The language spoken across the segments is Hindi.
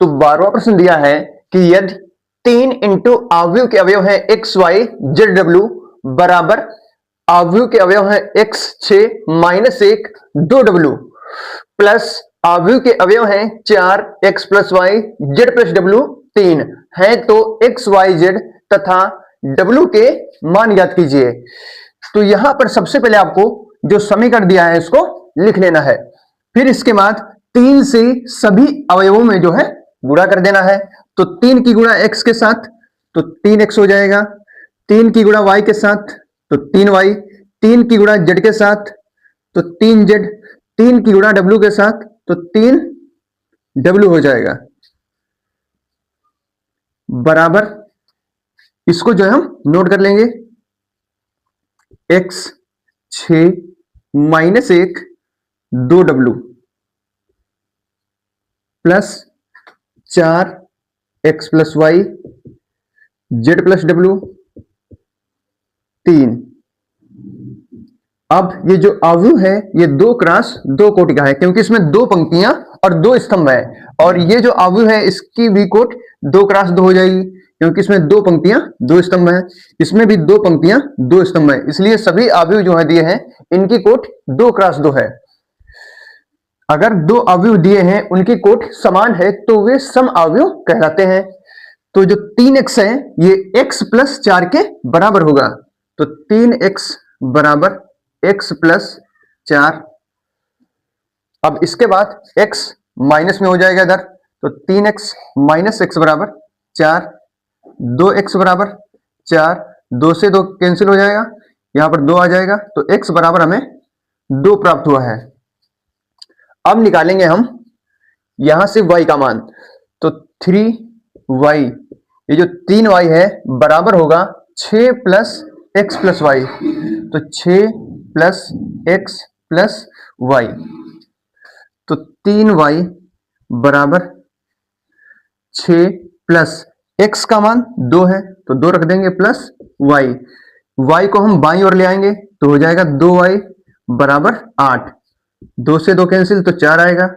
तो 12वां प्रश्न दिया है कि यदि 3 इंटू अवयव के अवयव है एक्स वाई जेड डब्ल्यू बराबर अवयव के अवयव है एक्स 6 माइनस 1 2 डब्ल्यू प्लस अवयव के अवयव है 4 x plus y z plus डब्ल्यू 3 है, तो एक्स वाई जेड तथा डब्ल्यू के मान ज्ञात कीजिए। तो यहां पर सबसे पहले आपको जो समीकरण दिया है इसको लिख लेना है, फिर इसके बाद 3 से सभी अवयवों में जो है गुणा कर देना है। तो 3 की गुणा x के साथ तो 3x हो जाएगा, 3 की गुणा y के साथ तो 3y, 3 की गुणा z के साथ तो 3z, 3 की गुणा w के साथ तो 3w हो जाएगा बराबर, इसको जो है हम नोट कर लेंगे, x 6 minus 1 2w plus 4 x plus y z plus डब्ल्यू 3। अब ये जो अवयव है ये 2 क्रॉस 2 कोटि का है, क्योंकि इसमें 2 पंक्तियां और 2 स्तंभ है, और ये जो अवयव है इसकी भी कोट 2 क्रॉस 2 हो जाएगी, क्योंकि इसमें 2 पंक्तियां 2 स्तंभ है, इसमें भी 2 पंक्तियां 2 स्तंभ है, इसलिए सभी अवयव जो है दिए हैं इनकी कोट 2 क्रॉस 2 है। अगर 2 अवयव दिए हैं उनकी कोट समान है तो वे सम अवयव कहलाते हैं। तो जो 3x है ये x प्लस 4 के बराबर होगा, तो 3x बराबर x प्लस 4। अब इसके बाद x माइनस में हो जाएगा इधर, तो 3x माइनस x बराबर 4, 2x बराबर 4, 2 से 2 कैंसिल हो जाएगा, यहां पर 2 आ जाएगा, तो x बराबर हमें 2 प्राप्त हुआ है। अब निकालेंगे हम यहां से y का मान, तो 3y, ये जो 3y है बराबर होगा 6 प्लस एक्स प्लस वाई, तो 6 प्लस एक्स प्लस वाई, तो 3y बराबर 6 प्लस x का मान 2 है तो 2 रख देंगे प्लस y को हम बाईं ओर ले आएंगे तो हो जाएगा 2y बराबर 8, 2 से 2 कैंसिल तो 4 आएगा,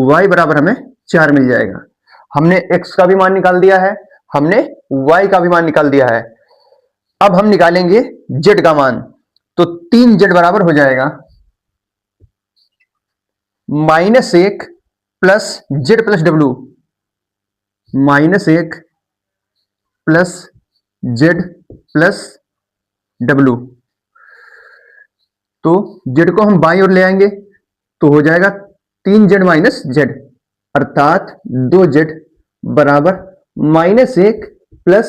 y बराबर हमें 4 मिल जाएगा। हमने x का भी मान निकाल दिया है, हमने y का भी मान निकाल दिया है। अब हम निकालेंगे z का मान, तो 3z बराबर हो जाएगा -1 plus z plus W, -1 plus z plus W, तो z को हम बाईं ओर ले आएंगे तो हो जाएगा 3z माइनस z, अर्थात 2z बराबर -1 प्लस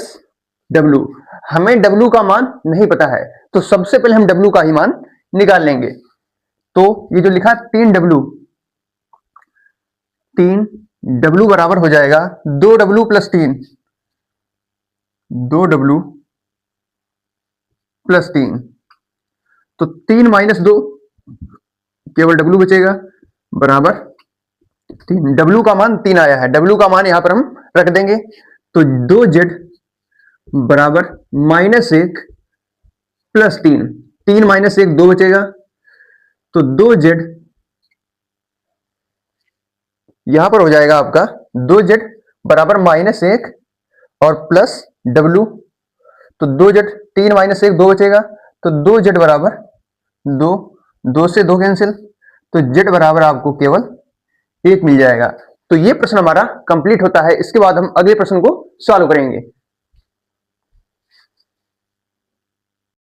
w। हमें w का मान नहीं पता है तो सबसे पहले हम w का ही मान निकाल लेंगे। तो ये जो लिखा 3w बराबर हो जाएगा 2w प्लस 3, 2w प्लस 3, तो 3 माइनस 2 केवल w बचेगा बराबर 3। w का मान 3 आया है, w का मान यहां पर हम रख देंगे, तो 2z बराबर -1 प्लस 3, 3 माइनस 1 2 बचेगा, तो 2z यहां पर हो जाएगा आपका 2z बराबर -1 और प्लस w, तो 2z 3 माइनस 1 2 बचेगा, तो 2z बराबर 2, 2 से 2 कैंसिल, तो z बराबर आपको केवल 1 मिल जाएगा। तो ये प्रश्न हमारा कंप्लीट होता है। इसके बाद हम अगले प्रश्न को सॉल्व करेंगे।